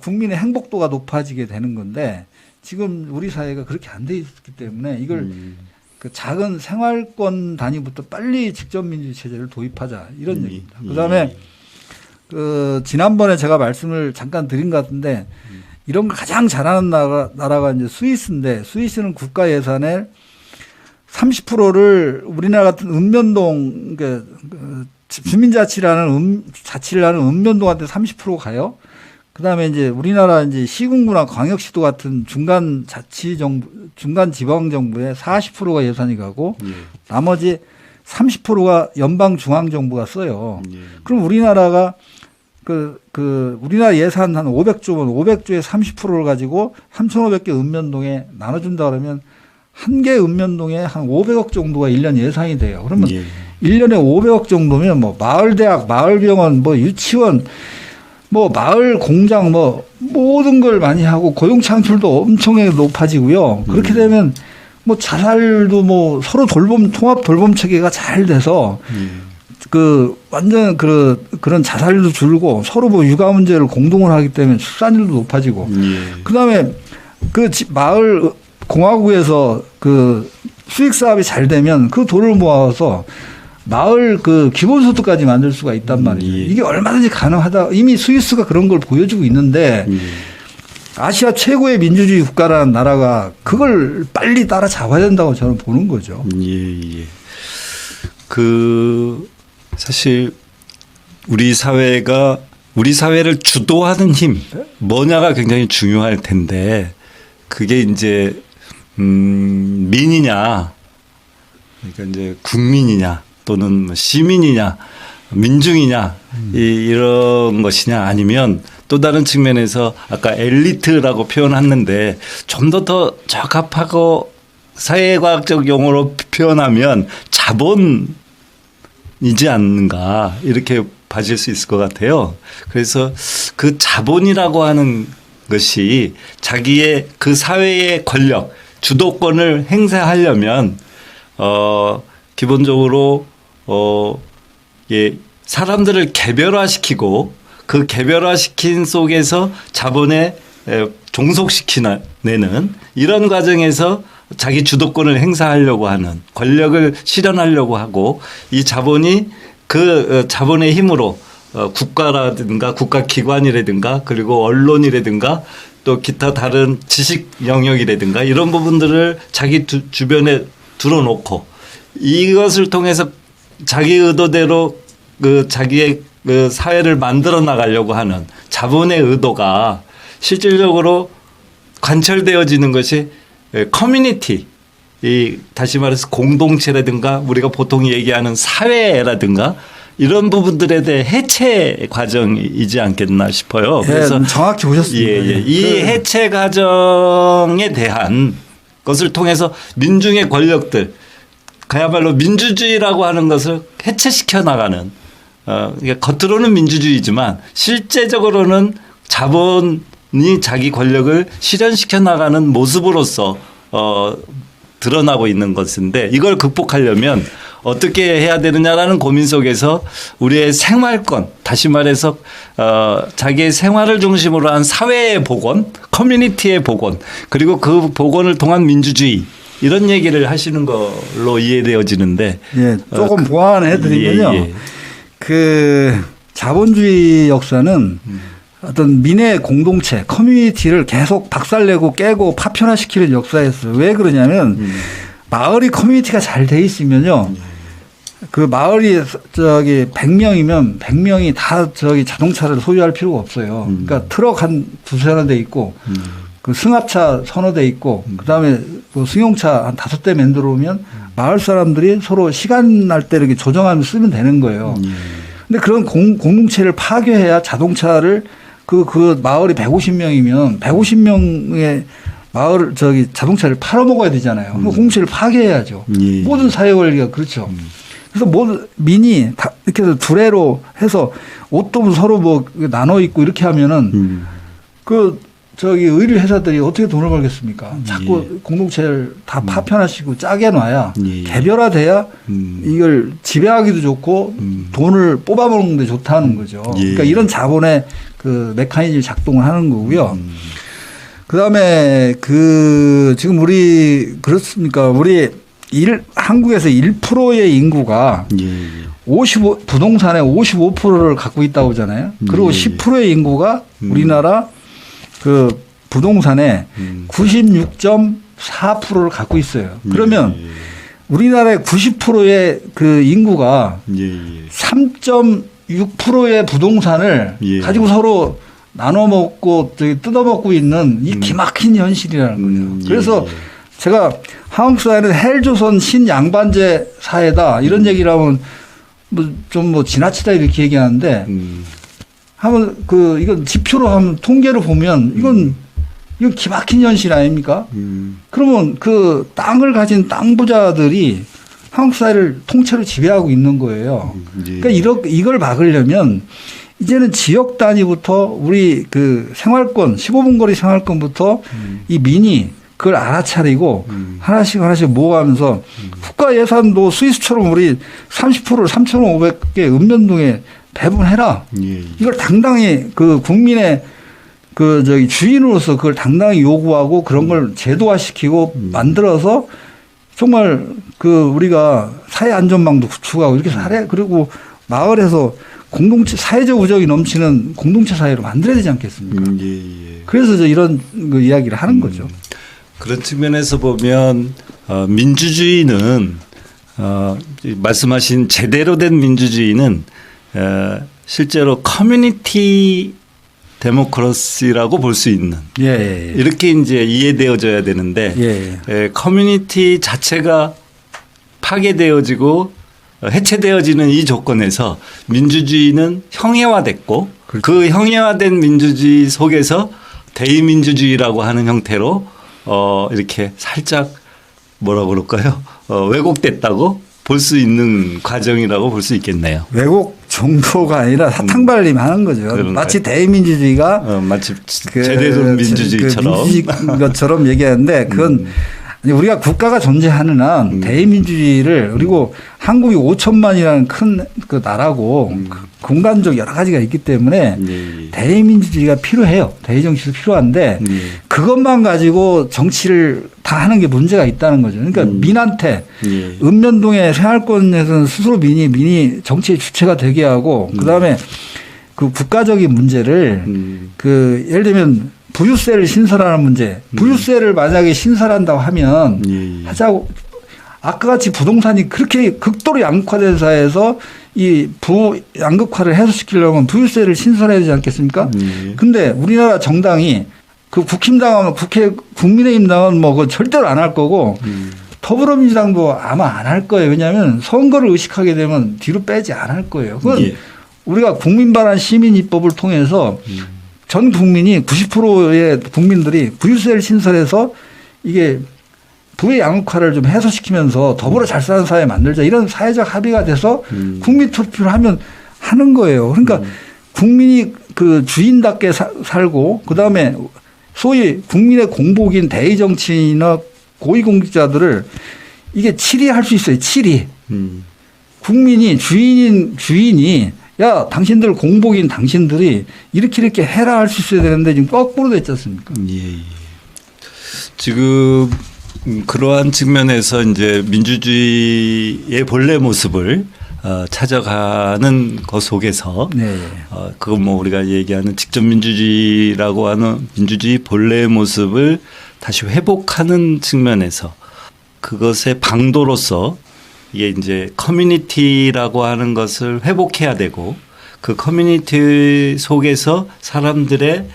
국민의 행복도가 높아지게 되는 건데 지금 우리 사회가 그렇게 안 돼 있기 때문에 이걸 그 작은 생활권 단위부터 빨리 직접 민주주의 체제를 도입하자 이런 얘기입니다. 그다음에 그 지난번에 제가 말씀을 잠깐 드린 것 같은데 이런 걸 가장 잘하는 나라가 이제 스위스인데 스위스는 국가 예산의 30%를 우리나라 같은 읍면동 주민자치라는 자치를 하는 읍면동한테 30% 가요. 그다음에 이제 우리나라 이제 시군구나 광역시도 같은 중간 지방 정부에 40%가 예산이 가고 나머지 30%가 연방 중앙 정부가 써요. 그럼 우리나라가 우리나라 예산 한 500조면 500조의 30%를 가지고 3,500개 읍면동에 나눠준다 그러면 한 개 읍면동에 한 500억 정도가 1년 예산이 돼요. 그러면 1년에 500억 정도면 뭐 마을대학, 마을병원, 뭐 유치원, 뭐 마을 공장 뭐 모든 걸 많이 하고 고용 창출도 엄청나게 높아지고요. 그렇게 되면 뭐 자살도 뭐 서로 통합 돌봄 체계가 잘 돼서 완전 그런 자살률도 줄고 서로 뭐 육아 문제를 공동으로 하기 때문에 출산율도 높아지고 그다음에 마을 공화국에서 수익 사업이 잘 되면 그 돈을 모아서 마을 기본소득까지 만들 수가 있단 말이에요. 이게 얼마든지 가능하다. 이미 스위스가 그런 걸 보여주고 있는데 아시아 최고의 민주주의 국가라는 나라가 그걸 빨리 따라잡아야 된다고 저는 보는 거죠. 사실 우리 사회를 주도하는 힘 뭐냐가 굉장히 중요할 텐데 그게 이제 민이냐 그러니까 이제 국민이냐 또는 뭐 시민이냐 민중이냐 이런 것이냐 아니면 또 다른 측면에서 아까 엘리트라고 표현했는데 좀 더 적합하고 사회과학적 용어로 표현하면 자본이지 않는가 이렇게 봐질 수 있을 것 같아요. 그래서 그 자본이라고 하는 것이 자기의 그 사회의 권력, 주도권을 행사하려면 기본적으로 예, 사람들을 개별화시키고 그 개별화시킨 속에서 자본에 종속시키는 이런 과정에서 자기 주도권을 행사하려고 하는 권력을 실현하려고 하고 이 자본이 그 자본의 힘으로 국가라든가 국가기관이라든가 그리고 언론이라든가 또 기타 다른 지식 영역이라든가 이런 부분들을 자기 주변에 들어놓고 이것을 통해서 자기 의도대로 그 자기의 그 사회를 만들어 나가려고 하는 자본의 의도가 실질적으로 관철되어지는 것이 커뮤니티, 이 다시 말해서 공동체라든가 우리가 보통 얘기하는 사회라든가 이런 부분들에 대해 해체 과정이지 않겠나 싶어요. 그래서 정확히 보셨습니다. 이 해체 과정에 대한 것을 통해서 민중의 권력들, 그야말로 민주주의라고 하는 것을 해체시켜 나가는 그러니까 겉으로는 민주주의지만 실제적으로는 자본이 자기 권력을 실현시켜 나가는 모습으로서 드러나고 있는 것인데 이걸 극복하려면 어떻게 해야 되느냐라는 고민 속에서 우리의 생활권, 다시 말해서 자기의 생활을 중심으로 한 사회의 복원, 커뮤니티의 복원, 그리고 그 복원을 통한 민주주의 이런 얘기를 하시는 걸로 이해되어지는데 예, 조금 보완해 드리면요. 그 자본주의 역사는 어떤 민의 공동체, 커뮤니티를 계속 박살내고 깨고 파편화시키는 역사였어요. 왜 그러냐면 마을이 커뮤니티가 잘 돼 있으면요. 그 마을이 100명이면 100명이 다 자동차를 소유할 필요가 없어요. 그러니까 트럭 한 두세 대 있고 그 승합차 서너 대 있고 그다음에 뭐 승용차 한 5대 만들어 오면 마을 사람들이 서로 시간 날 때 이렇게 조정하면 쓰면 되는 거예요. 근데 그런 공동체를 파괴해야 자동차를 그 마을이 150명이면 150명의 마을 자동차를 팔아먹어야 되잖아요. 그 공동체를 파괴해야죠. 모든 사회 권리가 그렇죠. 그래서 모든 민이 다 이렇게 해서 두레로 해서 옷도 서로 뭐 나눠 입고 이렇게 하면은 의류 회사들이 어떻게 돈을 벌겠습니까? 자꾸 공동체를 다 파편화시키고 짜게 놔야 개별화돼야 이걸 지배하기도 좋고 돈을 뽑아먹는 데 좋다는 거죠. 그러니까 이런 자본의 그 메커니즘이 작동을 하는 거고요. 그다음에 지금 우리 그렇습니까? 우리 한국에서 1%의 인구가 부동산의 55%를 갖고 있다고 하잖아요. 그리고 10%의 인구가 우리나라 그 부동산의 96.4%를 갖고 있어요. 그러면 우리나라의 90%의 그 인구가 3.6%의 부동산을 가지고 서로 나눠 먹고 뜯어 먹고 있는 이 기막힌 현실이라는 거죠. 그래서 제가 한국 사회는 헬조선 신양반제 사회다 이런 얘기를 하면 좀 지나치다 이렇게 얘기하는데 한번 이건 지표로 한번 통계를 보면 이건 기막힌 현실 아닙니까? 그러면 그 땅을 가진 땅 부자들이 한국 사회를 통째로 지배하고 있는 거예요. 그러니까 이걸 막으려면 이제는 지역 단위부터 우리 그 생활권 15분 거리 생활권부터 이 민이 그걸 알아차리고 하나씩 모아가면서 국가 예산도 스위스처럼 우리 30%를 3,500개 읍면동에 배분해라. 이걸 당당히 그 국민의 주인으로서 그걸 당당히 요구하고 그런 걸 제도화시키고 만들어서 정말 우리가 사회 안전망도 구축하고 이렇게 그리고 마을에서 공동체 사회적 우정이 넘치는 공동체 사회로 만들어야 되지 않겠습니까? 그래서 이런 이야기를 하는 거죠. 그런 측면에서 보면 민주주의는 말씀하신 제대로 된 민주주의는 실제로 커뮤니티 데모크라시라고 볼 수 있는 예. 이렇게 이제 이해되어져야 되는데 커뮤니티 자체가 파괴되어지고 해체되어지는 이 조건에서 민주주의는 형해화됐고 그렇죠. 그 형해화된 민주주의 속에서 대의민주주의라고 하는 형태로 이렇게 살짝 뭐라 그럴까요? 왜곡됐다고 볼 수 있는 과정이라고 볼 수 있겠네요. 왜곡 정도가 아니라 사탕발림 하는 거죠. 그런가요? 마치 대의민주주의가 마치 제대로 민주주의처럼 것처럼 얘기하는데 그건 아니, 우리가 국가가 존재하는 한 대의민주주의를 그리고 한국이 5천만이라는 큰 그 나라고 공간적 여러 가지가 있기 때문에 대의민주주의가 필요해요. 대의정치도 필요한데 그것만 가지고 정치를 다 하는 게 문제가 있다는 거죠. 그러니까 민한테 읍면동의 생활권에서는 스스로 민이 정치의 주체가 되게 하고 그다음에 그 국가적인 문제를 그 예를 들면 부유세를 신설하는 문제. 부유세를 만약에 신설한다고 하면 하자고 아까 같이 부동산이 그렇게 극도로 양극화된 사회에서 이 양극화를 해소시키려면 부유세를 신설해야 되지 않겠습니까? 근데 우리나라 정당이 그 국민의힘당은 뭐 그거 절대로 안 할 거고 더불어민주당도 아마 안 할 거예요. 왜냐하면 선거를 의식하게 되면 뒤로 빼지 안 할 거예요. 그건 우리가 국민반환 시민입법을 통해서 전 국민이 90%의 국민들이 부유세를 신설해서 이게 부의 양극화를 좀 해소시키면서 더불어 잘 사는 사회 만들자 이런 사회적 합의가 돼서 국민 투표를 하는 거예요. 그러니까 국민이 그 주인답게 살고 그다음에 소위 국민의 공복인 대의 정치인이나 고위공직자들을 이게 치리할 수 있어요. 치리. 국민이 주인이 야, 당신들 공복인 당신들이 이렇게 해라 할 수 있어야 되는데 지금 거꾸로 됐지 않습니까? 지금 그러한 측면에서 이제 민주주의의 본래 모습을 찾아가는 것 속에서 그건 뭐 우리가 얘기하는 직접 민주주의라고 하는 민주주의 본래의 모습을 다시 회복하는 측면에서 그것의 방도로서 이게 이제 커뮤니티라고 하는 것을 회복해야 되고 그 커뮤니티 속에서 사람들의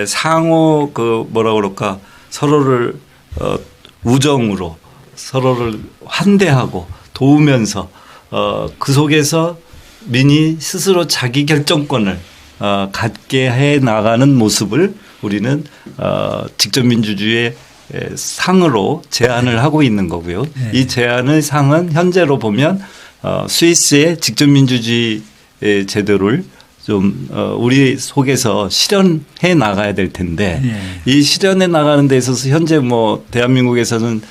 상호 그 뭐라 그럴까 서로를 우정으로 서로를 환대하고 도우면서 그 속에서 민이 스스로 자기 결정권을 갖게 해 나가는 모습을 우리는 직접 민주주의의 상으로 제안을 하고 있는 거고요. 이 제안의 상은 현재로 보면 스위스의 직접 민주주의 제도를 좀 우리 속에서 실현해 나가야 될 텐데 이 실현해 나가는 데 있어서 현재 뭐 대한민국에서는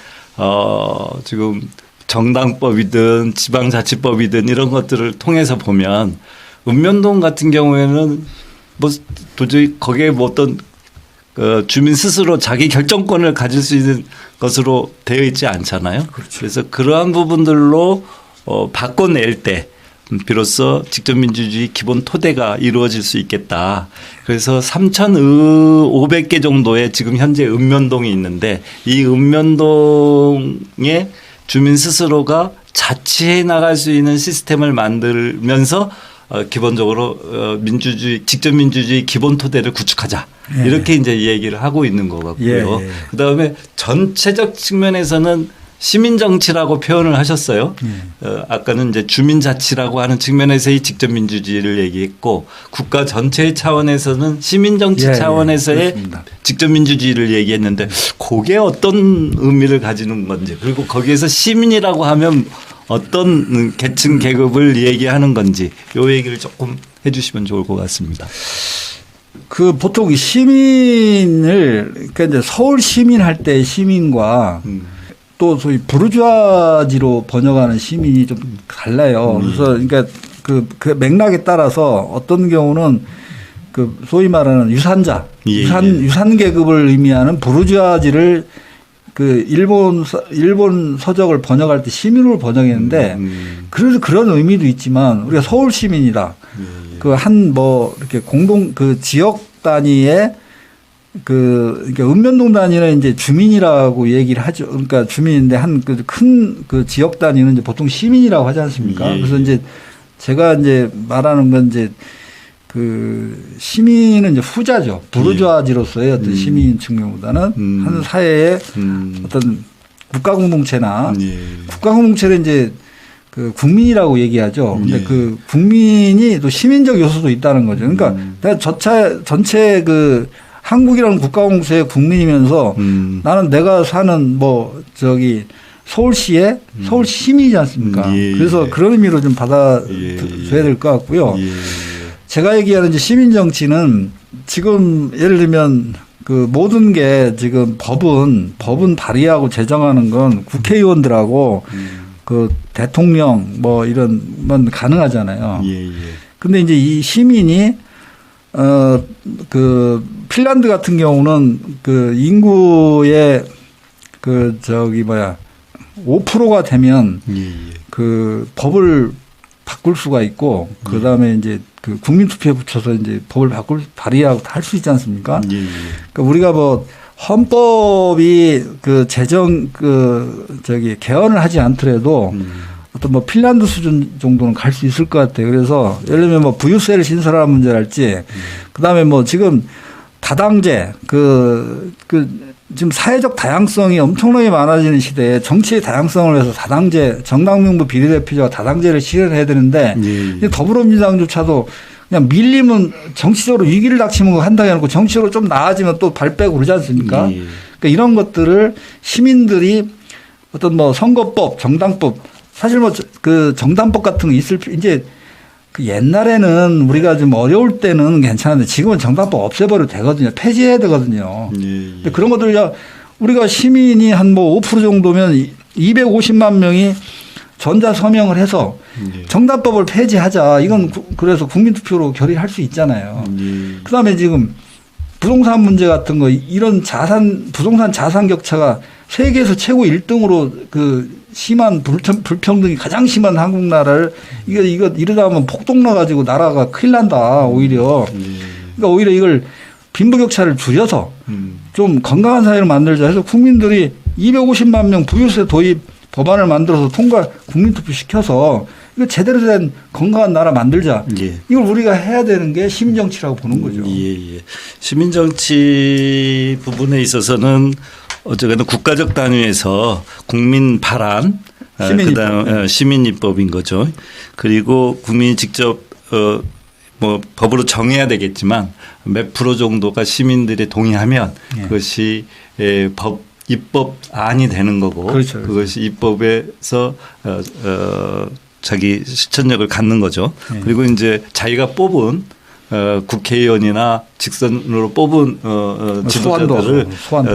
지금 정당법이든 지방자치법이든 이런 것들을 통해서 보면 읍면동 같은 경우에는 뭐 도저히 거기에 뭐 어떤 주민 스스로 자기 결정권을 가질 수 있는 것으로 되어 있지 않잖아요. 그렇죠. 그래서 그러한 부분들로 바꿔낼 때 비로소 직접민주주의 기본 토대가 이루어질 수 있겠다. 그래서 3,500개 정도의 지금 현재 읍면동이 있는데 이 읍면동에 주민 스스로가 자치해 나갈 수 있는 시스템을 만들면서 기본적으로 직접 민주주의 기본 토대를 구축하자. 이렇게 이제 얘기를 하고 있는 것 같고요. 그다음에 전체적 측면에서는 시민 정치라고 표현을 하셨어요. 아까는 이제 주민 자치라고 하는 측면에서의 직접 민주주의를 얘기했고 국가 전체의 차원에서는 시민 정치 차원에서의 그렇습니다. 직접 민주주의를 얘기했는데 그게 어떤 의미를 가지는 건지 그리고 거기에서 시민이라고 하면 어떤 계층 계급을 얘기하는 건지 요 얘기를 조금 해 주시면 좋을 것 같습니다. 그 보통 시민을 그러니까 이제 서울 시민 할 때 시민과 또 소위 부르주아지로 번역하는 시민이 좀 달라요. 그래서 그러니까 그 맥락에 따라서 어떤 경우는 그 소위 말하는 유산자, 유산 계급을 의미하는 부르주아지를 그 일본 서적을 번역할 때 시민으로 번역했는데 그래서 그런 의미도 있지만 우리가 서울 시민이다. 그 한 뭐 이렇게 공동 그 지역 단위의 그러니까 읍면동 단위는 이제 주민이라고 얘기를 하죠. 그러니까 주민인데 한 그 큰 그 지역 단위는 이제 보통 시민이라고 하지 않습니까? 그래서 이제 제가 이제 말하는 건 이제 그 시민은 이제 후자죠. 부르주아지로서의 어떤 시민 측면보다는 한 사회의 어떤 국가 공동체나 국가 공동체를 이제 그 국민이라고 얘기하죠. 근데 그 국민이 또 시민적 요소도 있다는 거죠. 그러니까 내가 전체 그 한국이라는 국가 공동체의 국민이면서 나는 내가 사는 뭐 저기 서울시의 서울시 시민이지 않습니까? 그래서 그런 의미로 좀 받아줘야 될 것 같고요. 제가 얘기하는 이제 시민 정치는 지금 예를 들면 그 모든 게 지금 법은 발의하고 제정하는 건 국회의원들하고 그 대통령 뭐 이런 건 가능하잖아요. 근데 이제 이 시민이 그 핀란드 같은 경우는 그 인구의 그 저기 뭐야 5%가 되면 그 법을 바꿀 수가 있고 그 다음에 이제 그 국민투표에 붙여서 이제 법을 발의하고 할 수 있지 않습니까? 그러니까 우리가 뭐 헌법이 그 제정 그 저기 개헌을 하지 않더라도 어떤 뭐 핀란드 수준 정도는 갈 수 있을 것 같아요. 그래서 예를 들면 뭐 부유세를 신설하는 문제랄지 그다음에 뭐 지금 다당제 지금 사회적 다양성이 엄청나게 많아지는 시대에 정치의 다양성을 위해서 다당제 정당명부 비례대표제와 다당제를 실현해야 되는데 더불어민주당조차도 그냥 밀리면 정치적으로 위기를 닥치면 한다고 해놓고 정치적으로 좀 나아지면 또 발 빼고 그러지 않습니까? 그러니까 이런 것들을 시민들이 어떤 뭐 선거법, 정당법 사실 뭐 그 정당법 같은 거 있을 이제 그 옛날에는 우리가 좀 어려울 때는 괜찮은데 지금은 정당법 없애버려도 되거든요. 폐지해야 되거든요. 근데 그런 것들 우리가 시민이 한 뭐 5% 정도면 250만 명이 전자 서명을 해서 정당법을 폐지하자. 이건 그래서 국민투표로 결의할 수 있잖아요. 그다음에 지금 부동산 문제 같은 거 이런 부동산 자산 격차가 세계에서 최고 1등으로 그 심한 불평등이 가장 심한 한국 나라를 이거 이러다 보면 폭동 나가지고 나라가 큰일 난다 오히려. 그러니까 오히려 이걸 빈부격차를 줄여서 좀 건강한 사회를 만들자 해서 국민들이 250만 명 부유세 도입 법안을 만들어서 국민투표 시켜서 이거 제대로 된 건강한 나라 만들자. 이걸 우리가 해야 되는 게 시민정치라고 보는 거죠. 시민정치 부분에 있어서는 어쨌든 국가적 단위에서 국민 발안, 그다음 시민입법인 거죠. 그리고 국민이 직접 뭐 법으로 정해야 되겠지만 몇 프로 정도가 시민들이 동의하면 그것이 입법안이 되는 거고 그렇죠. 그것이 입법에서 자기 실천력을 갖는 거죠. 그리고 이제 자기가 뽑은 국회의원이나 직선으로 뽑은 지도자들을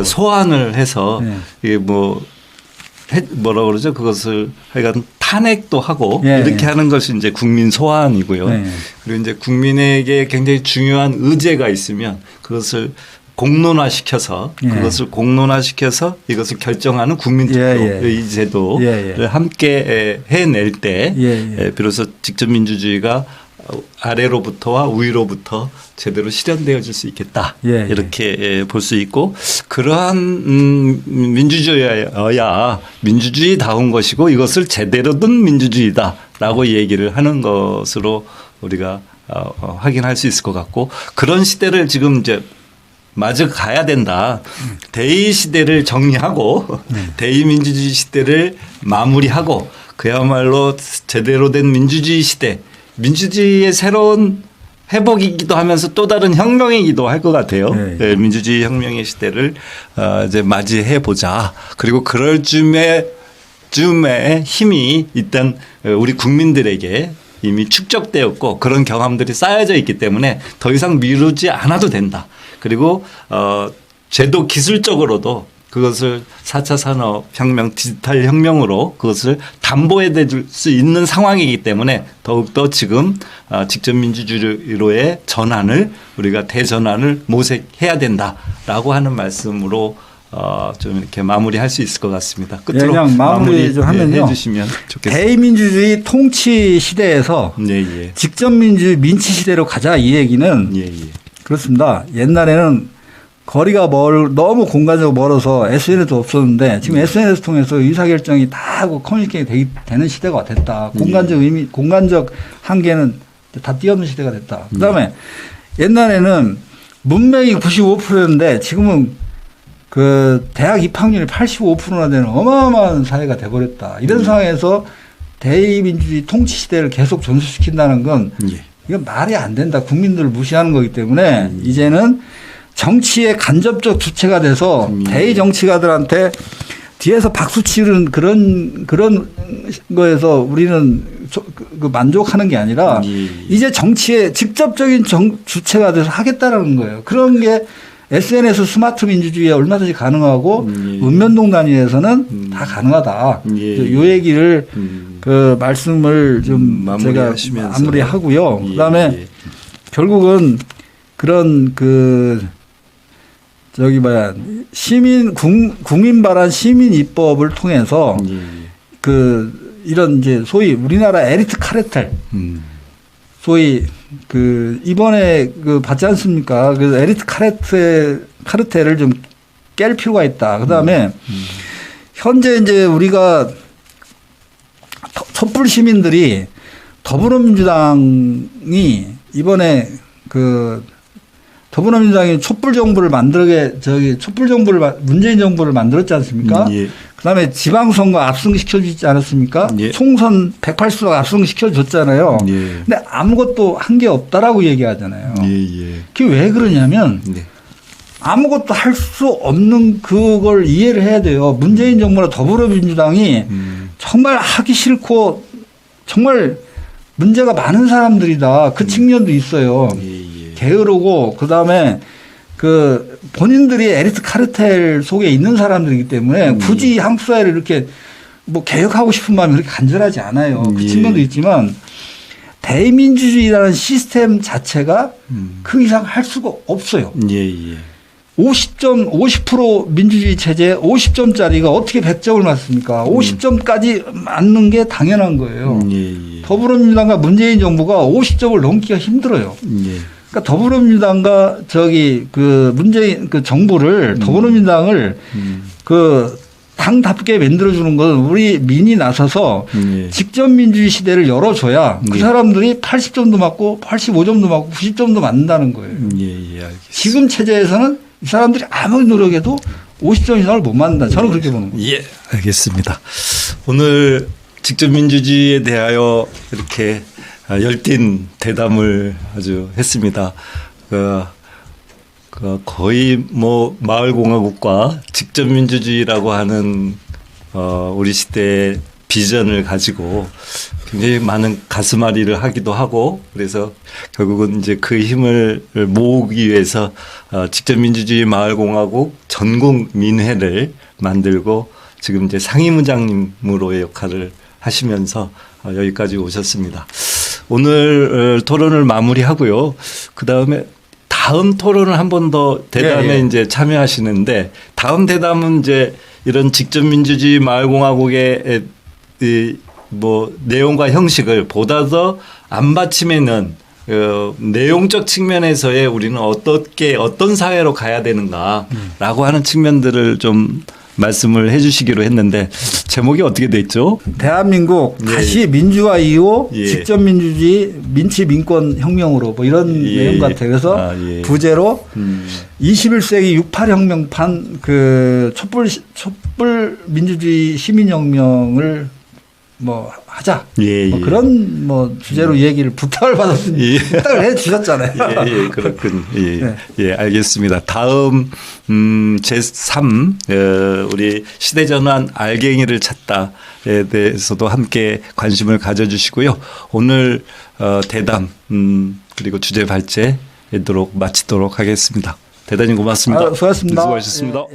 소환을 해서 이게 뭐라 그러죠? 그것을 하여간 탄핵도 하고 이렇게 하는 것이 이제 국민 소환이고요. 그리고 이제 국민에게 굉장히 중요한 의제가 있으면 그것을 공론화시켜서 이것을 결정하는 국민투표 이 제도를 함께 해낼 때 비로소 직접 민주주의가 아래로부터와 위로부터 제대로 실현되어질 수 있겠다. 이렇게 볼 수 있고 그러한 민주주의여야 민주주의다운 것이고 이것을 제대로 든 민주주의다라고 얘기를 하는 것으로 우리가 확인할 수 있을 것 같고 그런 시대를 지금 이제 마저 가야 된다. 대의 시대를 정리하고 대의 민주주의 시대를 마무리하고 그야말로 제대로 된 민주주의 시대 민주주의의 새로운 회복이기도 하면서 또 다른 혁명이기도 할 것 같아요. 민주주의 혁명의 시대를 이제 맞이해 보자. 그리고 그럴 즈음에 힘이 일단 우리 국민들에게 이미 축적되었고 그런 경험들이 쌓여져 있기 때문에 더 이상 미루지 않아도 된다. 그리고 제도 기술적으로도 그것을 4차 산업혁명 디지털 혁명으로 그것을 담보해 줄 수 있는 상황이기 때문에 더욱더 지금 직접 민주주의로의 전환을 우리가 대전환을 모색해야 된다라고 하는 말씀으로 좀 이렇게 마무리할 수 있을 것 같습니다. 끝으로 그냥 마무리 좀 하면요. 해주시면 좋겠습니다. 대의민주주의 통치 시대에서 직접 민치 시대로 가자 이 얘기는 그렇습니다. 옛날에는 거리가 너무 공간적으로 멀어서 SNS도 없었는데 지금 SNS 통해서 의사결정이 다 하고 커뮤니케이션이 되는 시대가 됐다. 공간적 한계는 다 뛰어넘는 시대가 됐다. 그다음에 옛날에는 문맹이 95%였는데 지금은 그 대학 입학률이 85%나 되는 어마어마한 사회가 돼버렸다. 이런 상황에서 대의민주주의 통치 시대를 계속 전수시킨다는 건 이건 말이 안 된다. 국민들을 무시하는 거기 때문에 이제는 정치의 간접적 주체가 돼서 대의 정치가들한테 뒤에서 박수 치는 그런 거에서 우리는 만족하는 게 아니라 이제 정치의 직접적인 주체가 돼서 하겠다라는 거예요. 그런 게 SNS 스마트 민주주의에 얼마든지 가능하고 읍면동 단위에서는 다 가능하다. 요 얘기를 그 말씀을 좀 제가 마무리하고요. 그다음에 결국은 그런 국민 발안 시민 입법을 통해서 이런 이제 소위 우리나라 에리트 카르텔 소위 이번에 받지 않습니까? 그 에리트 카르텔을 좀 깰 필요가 있다. 그 다음에 현재 이제 우리가 촛불 시민들이 더불어민주당이 이번에 더불어민주당이 촛불 정부를 문재인 정부를 만들었지 않습니까? 그다음에 지방선거 압승시켜주지 않았습니까? 총선 180석 압승시켜줬잖아요. 근데 아무것도 한 게 없다라고 얘기하잖아요. 그게 왜 그러냐면 아무것도 할 수 없는 그걸 이해를 해야 돼요. 문재인 정부나 더불어민주당이 정말 하기 싫고 정말 문제가 많은 사람들이다. 그 측면도 있어요. 게으르고 그다음에 본인들이 에리트 카르텔 속에 있는 사람들이기 때문에 굳이 한국 사회를 이렇게 개혁하고 싶은 마음이 그렇게 간절하지 않아요. 그 측면도 있지만 대민주주의라는 시스템 자체가 그 이상 할 수가 없어요. 50% 민주주의 체제 50점짜리가 어떻게 100점을 맞습니까? 50점까지 맞는 게 당연한 거예요. 더불어민주당과 문재인 정부가 50점을 넘기가 힘들어요. 그러니까 더불어민주당과 문재인 정부를 더불어민주당을 당답게 만들어주는 건 우리 민이 나서서 직접 민주주의 시대를 열어줘야 그 사람들이 80점도 맞고 85점도 맞고 90점도 맞는다는 거예요. 알겠습니다. 지금 체제에서는 이 사람들이 아무리 노력해도 50점 이상을 못 맞는다. 저는 그렇게 보는 거예요. 알겠습니다. 오늘 직접 민주주의에 대하여 이렇게 열띤 대담을 아주 했습니다. 거의 마을공화국과 직접민주주의라고 하는 우리 시대의 비전을 가지고 굉장히 많은 가슴앓이를 하기도 하고 그래서 결국은 이제 그 힘을 모으기 위해서 직접민주주의 마을공화국 전국민회를 만들고 지금 이제 상임의장님으로의 역할을 하시면서 여기까지 오셨습니다. 오늘 토론을 마무리하고요. 그 다음에 다음 토론을 한 번 더 대담에 이제 참여하시는데 다음 대담은 이제 이런 직접민주주의 마을공화국의 내용과 형식을 보다 더 안 받침에는 내용적 측면에서의 우리는 어떤 사회로 가야 되는가라고 하는 측면들을 좀 말씀을 해 주시기로 했는데 제목이 어떻게 돼 있죠? 대한민국 다시 민주화 이후 직접 민주주의 민치 민권 혁명으로 이런 내용 같아요. 그래서 부제로 21세기 68 혁명판 촛불 민주주의 시민혁명을 하자. 그런 주제로 얘기를 부탁을 받았으니 부탁을 해 주셨잖아요. 그렇군. 알겠습니다. 다음 제3 우리 시대전환 알갱이를 찾다에 대해서도 함께 관심을 가져주시고요. 오늘 대담 그리고 주제 발제하도록 마치도록 하겠습니다. 대단히 고맙습니다. 수고하셨습니다. 수고하셨습니다.